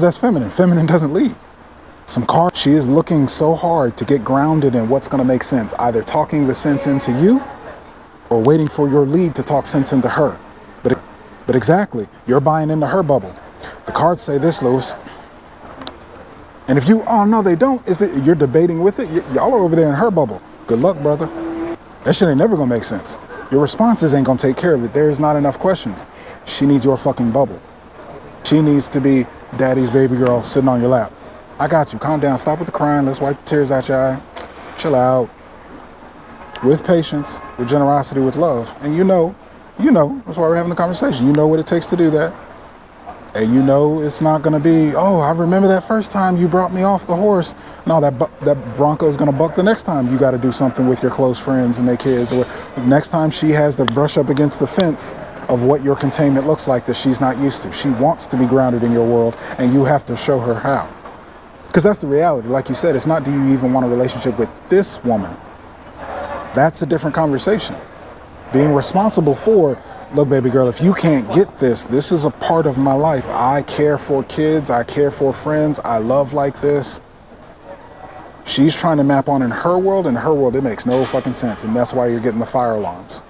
That's feminine. Feminine doesn't lead. Some card, she is looking so hard to get grounded in what's going to make sense, either talking the sense into you or waiting for your lead to talk sense into her. But exactly, you're buying into her bubble. The cards say this, Lewis. And if you, oh no, they don't, is it you're debating with it? Y'all are over there in her bubble. Good luck, brother. That shit ain't never gonna make sense. Your responses ain't gonna take care of it. There's not enough questions. She needs your fucking bubble. She needs to be daddy's baby girl sitting on your lap. I got you. Calm down. Stop with the crying. Let's wipe the tears out your eye. Chill out. With patience, with generosity, with love. And you know, that's why we're having the conversation. You know what it takes to do that. And you know it's not going to be, oh, I remember that first time you brought me off the horse. No, that Bronco's going to buck the next time you got to do something with your close friends and their kids. Or next time she has to brush up against the fence of what your containment looks like that she's not used to. She wants to be grounded in your world, and you have to show her how. Because that's the reality. Like you said, it's not do you even want a relationship with this woman. That's a different conversation. Being responsible for, look, baby girl, if you can't get this, this is a part of my life. I care for kids. I care for friends. I love like this. She's trying to map on in her world. In her world, it makes no fucking sense. And that's why you're getting the fire alarms.